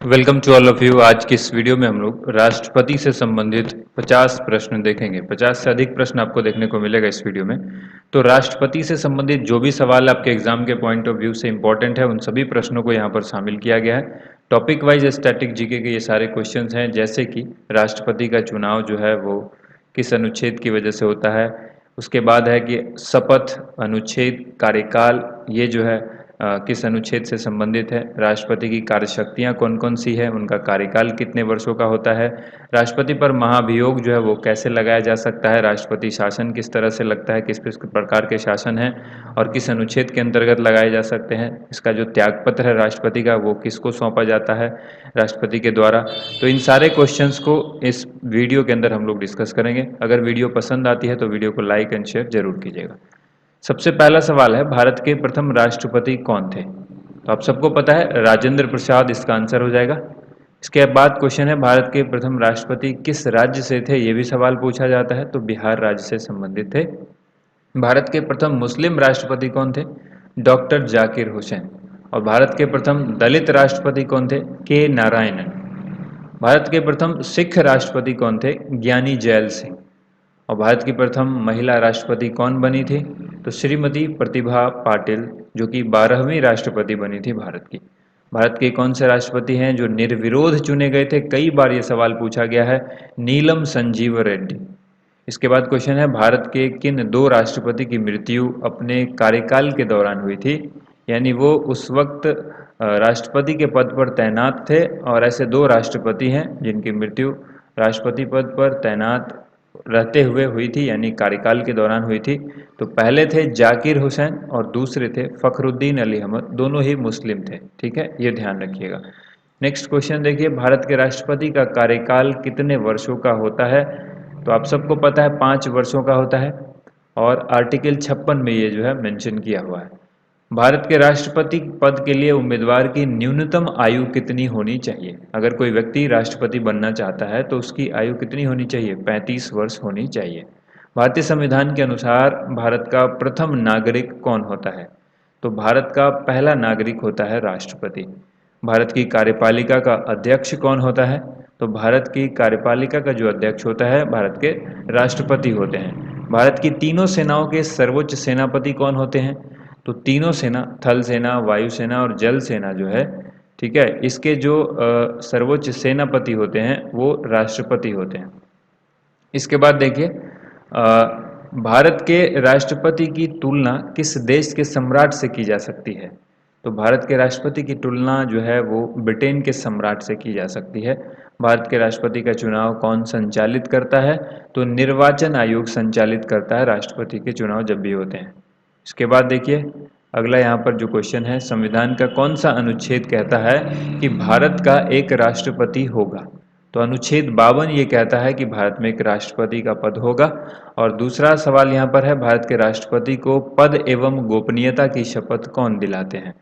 Welcome to all of you. आज की इस वीडियो में हम लोग राष्ट्रपति से संबंधित 50 प्रश्न देखेंगे। 50 से अधिक प्रश्न आपको देखने को मिलेगा इस वीडियो में। तो राष्ट्रपति से संबंधित जो भी सवाल आपके एग्जाम के पॉइंट ऑफ व्यू से इंपॉर्टेंट है, उन सभी प्रश्नों को यहाँ पर शामिल किया गया है। टॉपिक वाइज स्टैटिक जीके के ये सारे क्वेश्चंस हैं, जैसे कि राष्ट्रपति का चुनाव जो है वो किस अनुच्छेद की वजह से होता है। उसके बाद है कि शपथ, अनुच्छेद, कार्यकाल, ये जो है किस अनुच्छेद से संबंधित है। राष्ट्रपति की कार्यशक्तियाँ कौन कौन सी है, उनका कार्यकाल कितने वर्षों का होता है। राष्ट्रपति पर महाभियोग जो है वो कैसे लगाया जा सकता है। राष्ट्रपति शासन किस तरह से लगता है, किस किस प्रकार के शासन हैं और किस अनुच्छेद के अंतर्गत लगाए जा सकते हैं। इसका जो त्यागपत्र है राष्ट्रपति का, वो किसको सौंपा जाता है राष्ट्रपति के द्वारा। तो इन सारे क्वेश्चंस को इस वीडियो के अंदर हम लोग डिस्कस करेंगे। अगर वीडियो पसंद आती है तो वीडियो को लाइक एंड शेयर जरूर कीजिएगा। सबसे पहला सवाल है, भारत के प्रथम राष्ट्रपति कौन थे। तो आप सबको पता है राजेंद्र प्रसाद इसका आंसर हो जाएगा। इसके बाद क्वेश्चन है, भारत के प्रथम राष्ट्रपति किस राज्य से थे, ये भी सवाल पूछा जाता है, तो बिहार राज्य से संबंधित थे। भारत के प्रथम मुस्लिम राष्ट्रपति कौन थे, डॉक्टर जाकिर हुसैन। और भारत के प्रथम दलित राष्ट्रपति कौन थे, के नारायणन। भारत के प्रथम सिख राष्ट्रपति कौन थे, ज्ञानी जैल सिंह। और भारत की प्रथम महिला राष्ट्रपति कौन बनी थी, तो श्रीमती प्रतिभा पाटिल, जो कि 12वीं राष्ट्रपति बनी थी भारत की। भारत के कौन से राष्ट्रपति हैं जो निर्विरोध चुने गए थे, कई बार ये सवाल पूछा गया है, नीलम संजीव रेड्डी। इसके बाद क्वेश्चन है, भारत के किन दो राष्ट्रपति की मृत्यु अपने कार्यकाल के दौरान हुई थी। यानी वो उस वक्त राष्ट्रपति के पद पर तैनात थे, और ऐसे दो राष्ट्रपति हैं जिनकी मृत्यु राष्ट्रपति पद पर तैनात रहते हुए हुई थी, यानी कार्यकाल के दौरान हुई थी। तो पहले थे जाकिर हुसैन और दूसरे थे फखरुद्दीन अली अहमद, दोनों ही मुस्लिम थे। ठीक है, ये ध्यान रखिएगा। नेक्स्ट क्वेश्चन देखिए, भारत के राष्ट्रपति का कार्यकाल कितने वर्षों का होता है। तो आप सबको पता है 5 वर्षों का होता है, और आर्टिकल 56 में ये जो है मेंशन किया हुआ है। भारत के राष्ट्रपति पद के लिए उम्मीदवार की न्यूनतम आयु कितनी होनी चाहिए। अगर कोई व्यक्ति राष्ट्रपति बनना चाहता है तो उसकी आयु कितनी होनी चाहिए, 35 वर्ष होनी चाहिए। भारतीय संविधान के अनुसार भारत का प्रथम नागरिक कौन होता है। तो भारत का पहला नागरिक होता है राष्ट्रपति। भारत की कार्यपालिका का अध्यक्ष कौन होता है। तो भारत की कार्यपालिका का जो अध्यक्ष होता है भारत के राष्ट्रपति होते हैं। भारत की तीनों सेनाओं के सर्वोच्च सेनापति कौन होते हैं। तो तीनों सेना, थल सेना, वायुसेना और जल सेना जो है, ठीक है, इसके जो सर्वोच्च सेनापति होते हैं वो राष्ट्रपति होते हैं। इसके बाद देखिए, भारत के राष्ट्रपति की तुलना किस देश के सम्राट से की जा सकती है। तो भारत के राष्ट्रपति की तुलना जो है वो ब्रिटेन के सम्राट से की जा सकती है। भारत के राष्ट्रपति का चुनाव कौन संचालित करता है। तो निर्वाचन आयोग संचालित करता है राष्ट्रपति के चुनाव जब भी होते हैं। इसके बाद देखिए, अगला यहाँ पर जो क्वेश्चन है, संविधान का कौन सा अनुच्छेद कहता है कि भारत का एक राष्ट्रपति होगा। तो अनुच्छेद 52 ये कहता है कि भारत में एक राष्ट्रपति का पद होगा। और दूसरा सवाल यहाँ पर है, भारत के राष्ट्रपति को पद एवं गोपनीयता की शपथ कौन दिलाते हैं।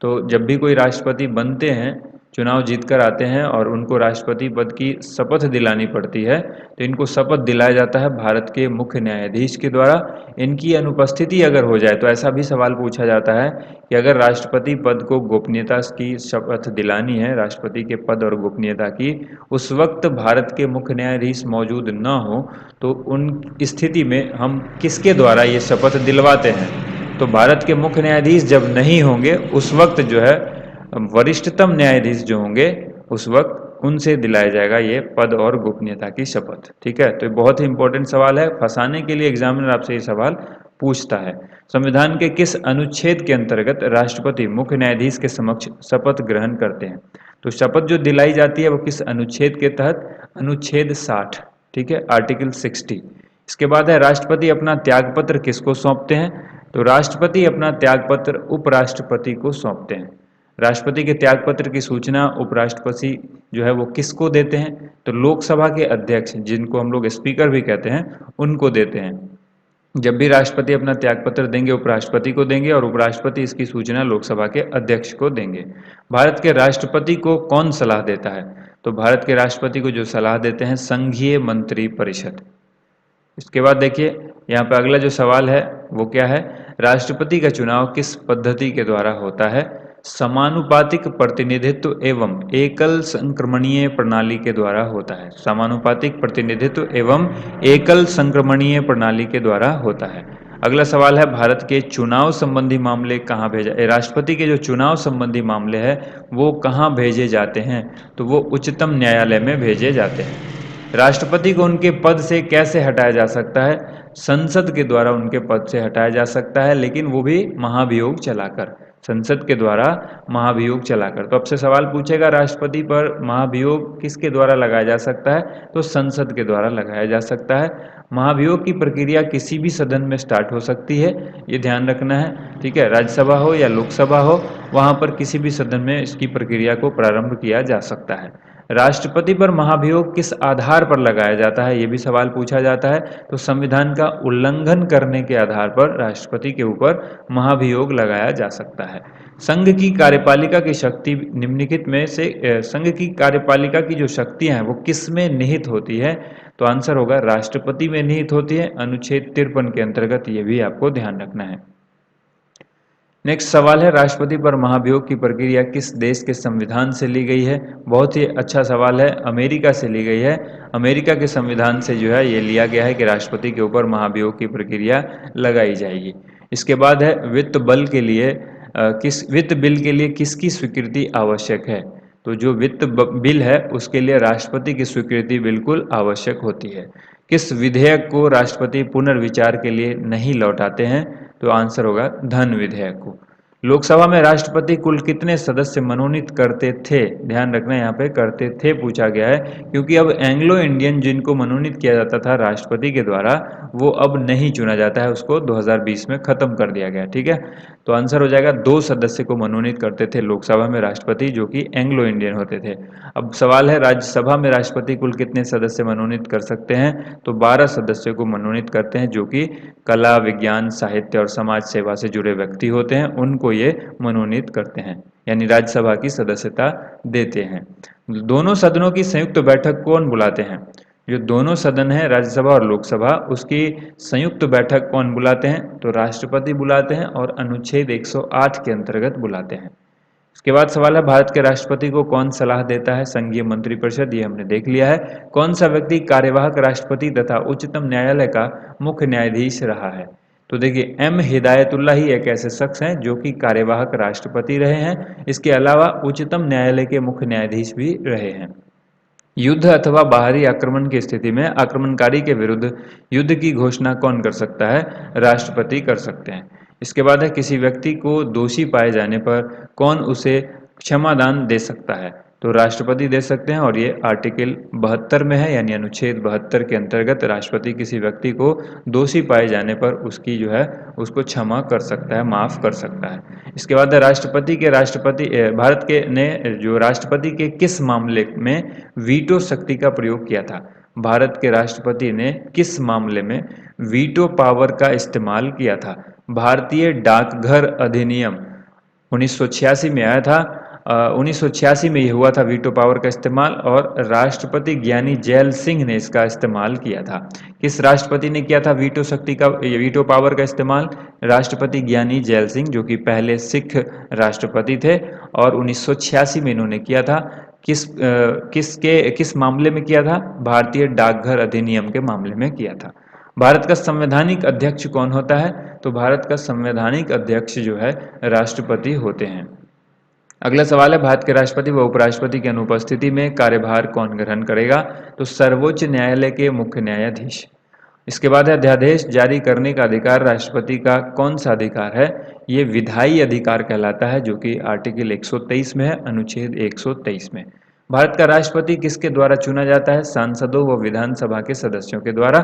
तो जब भी कोई राष्ट्रपति बनते हैं, चुनाव जीतकर आते हैं और उनको राष्ट्रपति पद की शपथ दिलानी पड़ती है, तो इनको शपथ दिलाया जाता है भारत के मुख्य न्यायाधीश के द्वारा। इनकी अनुपस्थिति अगर हो जाए तो ऐसा भी सवाल पूछा जाता है कि अगर राष्ट्रपति पद को गोपनीयता की शपथ दिलानी है, राष्ट्रपति के पद और गोपनीयता की, उस वक्त भारत के मुख्य न्यायाधीश मौजूद न हो, तो उन स्थिति में हम किसके द्वारा ये शपथ दिलवाते हैं। तो भारत के मुख्य न्यायाधीश जब नहीं होंगे, उस वक्त जो है वरिष्ठतम न्यायाधीश जो होंगे, उस वक्त उनसे दिलाया जाएगा ये पद और गोपनीयता की शपथ। ठीक है, तो ये बहुत ही इंपॉर्टेंट सवाल है, फंसाने के लिए एग्जामिनर आपसे ये सवाल पूछता है। संविधान के किस अनुच्छेद के अंतर्गत राष्ट्रपति मुख्य न्यायाधीश के समक्ष शपथ ग्रहण करते हैं। तो शपथ जो दिलाई जाती है वो किस अनुच्छेद के तहत, अनुच्छेद 60। ठीक है, आर्टिकल 60। इसके बाद है, राष्ट्रपति अपना त्यागपत्र किसको सौंपते हैं। तो राष्ट्रपति अपना त्यागपत्र उपराष्ट्रपति को सौंपते हैं। राष्ट्रपति के त्यागपत्र की सूचना उपराष्ट्रपति जो है वो किसको देते हैं। तो लोकसभा के अध्यक्ष, जिनको हम लोग स्पीकर भी कहते हैं, उनको देते हैं। जब भी राष्ट्रपति अपना त्यागपत्र देंगे, उपराष्ट्रपति को देंगे, और उपराष्ट्रपति इसकी सूचना लोकसभा के अध्यक्ष को देंगे। भारत के राष्ट्रपति को कौन सलाह देता है। तो भारत के राष्ट्रपति को जो सलाह देते हैं, संघीय मंत्री परिषद। इसके बाद देखिए, यहाँ पे अगला जो सवाल है वो क्या है, राष्ट्रपति का चुनाव किस पद्धति के द्वारा होता है। समानुपातिक प्रतिनिधित्व एवं एकल संक्रमणीय प्रणाली के द्वारा होता है। समानुपातिक प्रतिनिधित्व एवं एकल संक्रमणीय प्रणाली के द्वारा होता है। अगला सवाल है, भारत के चुनाव संबंधी मामले कहाँ राष्ट्रपति के जो चुनाव संबंधी मामले हैं वो कहाँ भेजे जाते हैं? तो वो उच्चतम न्यायालय में भेजे जाते हैं। राष्ट्रपति को उनके पद से कैसे हटाया जा सकता है? संसद के द्वारा उनके पद से हटाया जा सकता है, लेकिन वो भी महाभियोग चलाकर, संसद के द्वारा महाभियोग चलाकर। तो आपसे सवाल पूछेगा, राष्ट्रपति पर महाभियोग किसके द्वारा लगाया जा सकता है? तो संसद के द्वारा लगाया जा सकता है। महाभियोग की प्रक्रिया किसी भी सदन में स्टार्ट हो सकती है, ये ध्यान रखना है, ठीक है। राज्यसभा हो या लोकसभा हो, वहाँ पर किसी भी सदन में इसकी प्रक्रिया को प्रारंभ किया जा सकता है। राष्ट्रपति पर महाभियोग किस आधार पर लगाया जाता है, ये भी सवाल पूछा जाता है। तो संविधान का उल्लंघन करने के आधार पर राष्ट्रपति के ऊपर महाभियोग लगाया जा सकता है। संघ की कार्यपालिका की शक्ति निम्नलिखित में से संघ की कार्यपालिका की जो शक्तियां हैं वो किस में निहित होती है? तो आंसर होगा राष्ट्रपति में निहित होती है। अनुच्छेद 53 के अंतर्गत ये भी आपको ध्यान रखना है। नेक्स्ट सवाल है, राष्ट्रपति पर महाभियोग की प्रक्रिया किस देश के संविधान से ली गई है? बहुत ही अच्छा सवाल है, अमेरिका से ली गई है। अमेरिका के संविधान से जो है ये लिया गया है कि राष्ट्रपति के ऊपर महाभियोग की प्रक्रिया लगाई जाएगी। इसके बाद है, वित्त बिल के लिए किसकी स्वीकृति आवश्यक है? तो जो बिल है उसके लिए राष्ट्रपति की स्वीकृति बिल्कुल आवश्यक होती है। किस विधेयक को राष्ट्रपति पुनर्विचार के लिए नहीं लौटाते हैं? तो आंसर होगा धन विधेयक को। लोकसभा में राष्ट्रपति कुल कितने सदस्य मनोनीत करते थे? ध्यान रखना, यहाँ पे करते थे पूछा गया है, क्योंकि अब एंग्लो इंडियन जिनको मनोनीत किया जाता था राष्ट्रपति के द्वारा, वो अब नहीं चुना जाता है, उसको 2020 में खत्म कर दिया गया, ठीक है। तो आंसर हो जाएगा 2 सदस्य को मनोनीत करते थे लोकसभा में राष्ट्रपति, जो कि एंग्लो इंडियन होते थे। अब सवाल है, राज्यसभा में राष्ट्रपति कुल कितने सदस्य मनोनीत कर सकते हैं? तो 12 सदस्यों को मनोनीत करते हैं, जो कि कला, विज्ञान, साहित्य और समाज सेवा से जुड़े व्यक्ति होते हैं, उनको ये मनोनीत करते हैं, यानी राज्यसभा की सदस्यता देते हैं। दोनों सदनों की संयुक्त बैठक कौन बुलाते हैं? जो दोनों सदन है राज्यसभा और लोकसभा, उसकी संयुक्त बैठक कौन बुलाते हैं? तो राष्ट्रपति बुलाते हैं और अनुच्छेद 108 के अंतर्गत बुलाते हैं। इसके बाद सवाल है, भारत के राष्ट्रपति को कौन सलाह देता है? संघीय मंत्रिपरिषद, ये हमने देख लिया है। कौन सा व्यक्ति कार्यवाहक राष्ट्रपति तथा उच्चतम न्यायालय का मुख्य न्यायाधीश रहा है? तो देखिए, एम हिदायतुल्लाह ही एक ऐसे शख्स हैं जो कि कार्यवाहक राष्ट्रपति रहे हैं। इसके अलावा उच्चतम न्यायालय के मुख्य न्यायाधीश भी रहे हैं। युद्ध अथवा बाहरी आक्रमण की स्थिति में आक्रमणकारी के विरुद्ध युद्ध की घोषणा कौन कर सकता है? राष्ट्रपति कर सकते हैं। इसके बाद है, किसी व्यक्ति को दोषी पाए जाने पर कौन उसे क्षमादान दे सकता है? तो राष्ट्रपति दे सकते हैं, और ये आर्टिकल 72 में है, यानी अनुच्छेद 72 के अंतर्गत राष्ट्रपति किसी व्यक्ति को दोषी पाए जाने पर उसकी जो है उसको क्षमा कर सकता है, माफ कर सकता है। इसके बाद भारत के ने जो राष्ट्रपति के किस मामले में वीटो शक्ति का प्रयोग किया था? भारत के राष्ट्रपति ने किस मामले में वीटो पावर का इस्तेमाल किया था? भारतीय डाकघर अधिनियम 1986 में आया था। 1986 में यह हुआ था वीटो पावर का इस्तेमाल, और राष्ट्रपति ज्ञानी जैल सिंह ने इसका इस्तेमाल किया था। किस राष्ट्रपति ने किया था वीटो पावर का इस्तेमाल? राष्ट्रपति ज्ञानी जैल सिंह, जो कि पहले सिख राष्ट्रपति थे, और 1986 में इन्होंने किया था। किस मामले में किया था? भारतीय डाकघर अधिनियम के मामले में किया था। भारत का संवैधानिक अध्यक्ष कौन होता है? तो भारत का संवैधानिक अध्यक्ष जो है राष्ट्रपति होते हैं। अगला सवाल है, भारत के राष्ट्रपति व उपराष्ट्रपति की अनुपस्थिति में कार्यभार कौन ग्रहण करेगा? तो सर्वोच्च न्यायालय के मुख्य न्यायाधीश। इसके बाद है, अध्यादेश जारी करने का अधिकार राष्ट्रपति का कौन सा अधिकार है? ये विधायी अधिकार कहलाता है, जो कि आर्टिकल 123 में है, अनुच्छेद 123 में। भारत का राष्ट्रपति किसके द्वारा चुना जाता है? सांसदों व विधानसभा के सदस्यों के द्वारा।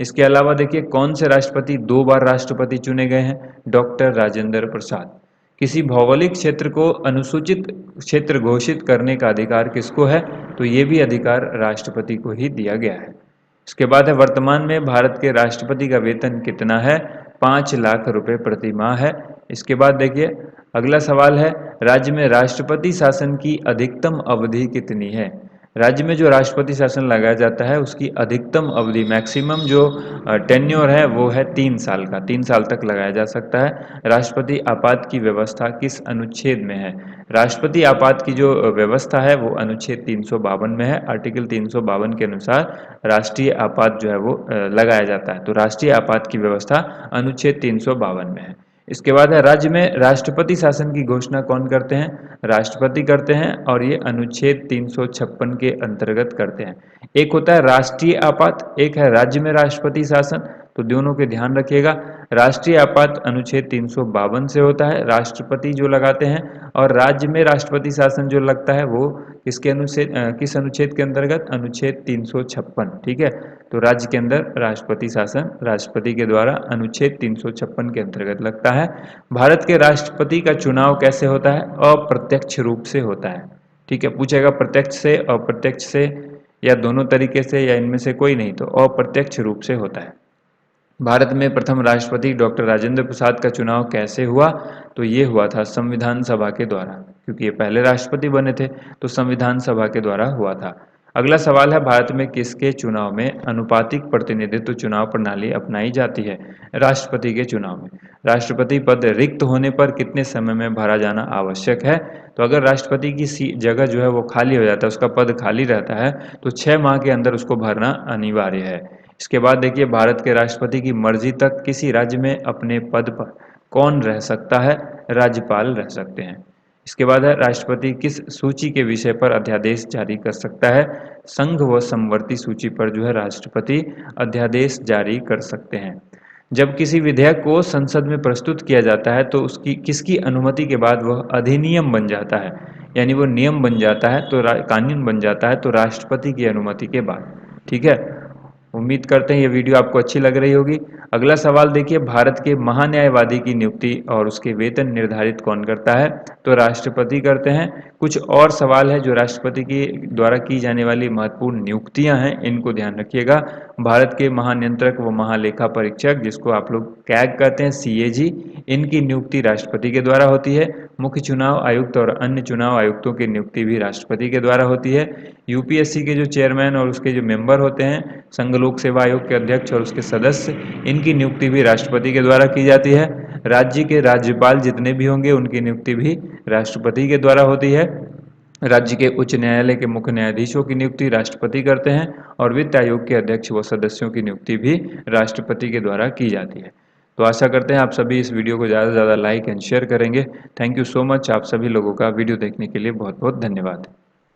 इसके अलावा देखिए, कौन से राष्ट्रपति 2 बार राष्ट्रपति चुने गए हैं? डॉक्टर राजेंद्र प्रसाद। किसी भौगोलिक क्षेत्र को अनुसूचित क्षेत्र घोषित करने का अधिकार किसको है? तो ये भी अधिकार राष्ट्रपति को ही दिया गया है। इसके बाद है, वर्तमान में भारत के राष्ट्रपति का वेतन कितना है? 5 लाख रुपए प्रति माह है। इसके बाद देखिए, अगला सवाल है, राज्य में राष्ट्रपति शासन की अधिकतम अवधि कितनी है? राज्य में जो राष्ट्रपति शासन लगाया जाता है उसकी अधिकतम अवधि मैक्सिमम जो टेन्योर है वो है 3 साल का, 3 साल तक लगाया जा सकता है। राष्ट्रपति आपात की व्यवस्था किस अनुच्छेद में है? राष्ट्रपति आपात की जो व्यवस्था है वो अनुच्छेद 352 में है। आर्टिकल 352 के अनुसार राष्ट्रीय आपात जो है वो लगाया जाता है। तो राष्ट्रीय आपात की व्यवस्था अनुच्छेद 352 में है। इसके बाद है राज्य में राष्ट्रपति शासन की घोषणा कौन करते हैं? राष्ट्रपति करते हैं और ये अनुच्छेद 356 के अंतर्गत करते हैं। एक होता है राष्ट्रीय आपात, एक है राज्य में राष्ट्रपति शासन। तो दोनों के ध्यान रखिएगा। राष्ट्रीय आपात अनुच्छेद 352 से होता है, राष्ट्रपति जो लगाते हैं, और राज्य में राष्ट्रपति शासन जो लगता है वो किस अनुच्छेद के अंतर्गत? अनुच्छेद 356। ठीक है, तो राज्य के अंदर राष्ट्रपति शासन राष्ट्रपति के द्वारा अनुच्छेद 356 के अंतर्गत लगता है। भारत के राष्ट्रपति का चुनाव कैसे होता है? अप्रत्यक्ष रूप से होता है। ठीक है, पूछेगा प्रत्यक्ष से, अप्रत्यक्ष से, या दोनों तरीके से, या इनमें से कोई नहीं, तो अप्रत्यक्ष रूप से होता है। भारत में प्रथम राष्ट्रपति डॉक्टर राजेंद्र प्रसाद का चुनाव कैसे हुआ? तो ये हुआ था संविधान सभा के द्वारा, क्योंकि ये पहले राष्ट्रपति बने थे, तो संविधान सभा के द्वारा हुआ था। अगला सवाल है, भारत में किसके चुनाव में अनुपातिक प्रतिनिधित्व चुनाव प्रणाली अपनाई जाती है? राष्ट्रपति के चुनाव में। राष्ट्रपति पद रिक्त होने पर कितने समय में भरा जाना आवश्यक है? तो अगर राष्ट्रपति की जगह जो है वो खाली हो जाता है, उसका पद खाली रहता है, तो 6 माह के अंदर उसको भरना अनिवार्य है। इसके बाद देखिए, भारत के राष्ट्रपति की मर्जी तक किसी राज्य में अपने पद पर कौन रह सकता है? राज्यपाल रह सकते हैं। इसके बाद है, राष्ट्रपति किस सूची के विषय पर अध्यादेश जारी कर सकता है? संघ व समवर्ती सूची पर जो है राष्ट्रपति अध्यादेश जारी कर सकते हैं। जब किसी विधेयक को संसद में प्रस्तुत किया जाता है तो उसकी किसकी अनुमति के बाद वह अधिनियम बन जाता है, यानी वो नियम बन जाता है, तो कानून बन जाता है, तो राष्ट्रपति की अनुमति के बाद। ठीक है, उम्मीद करते हैं ये वीडियो आपको अच्छी लग रही होगी। अगला सवाल देखिए, भारत के महान्यायवादी की नियुक्ति और उसके वेतन निर्धारित कौन करता है? तो राष्ट्रपति करते हैं। कुछ और सवाल है जो राष्ट्रपति की द्वारा की जाने वाली महत्वपूर्ण नियुक्तियां हैं, इनको ध्यान रखिएगा। भारत के महानियंत्रक व महालेखा परीक्षक, जिसको आप लोग कैग कहते हैं, CAG, इनकी नियुक्ति राष्ट्रपति के द्वारा होती है। मुख्य चुनाव आयुक्त और अन्य चुनाव आयुक्तों की नियुक्ति भी राष्ट्रपति के द्वारा होती है। UPSC के जो चेयरमैन और उसके जो मेंबर होते हैं, संघ लोक सेवा आयोग के अध्यक्ष और उसके सदस्य, इनकी नियुक्ति भी राष्ट्रपति के द्वारा की जाती है। राज्य के राज्यपाल जितने भी होंगे उनकी नियुक्ति भी राष्ट्रपति के द्वारा होती है। राज्य के उच्च न्यायालय के मुख्य न्यायाधीशों की नियुक्ति राष्ट्रपति करते हैं, और वित्त आयोग के अध्यक्ष व सदस्यों की नियुक्ति भी राष्ट्रपति के द्वारा की जाती है। तो आशा करते हैं आप सभी इस वीडियो को ज़्यादा से ज़्यादा लाइक एंड शेयर करेंगे। Thank you so much. आप सभी लोगों का वीडियो देखने के लिए बहुत बहुत धन्यवाद।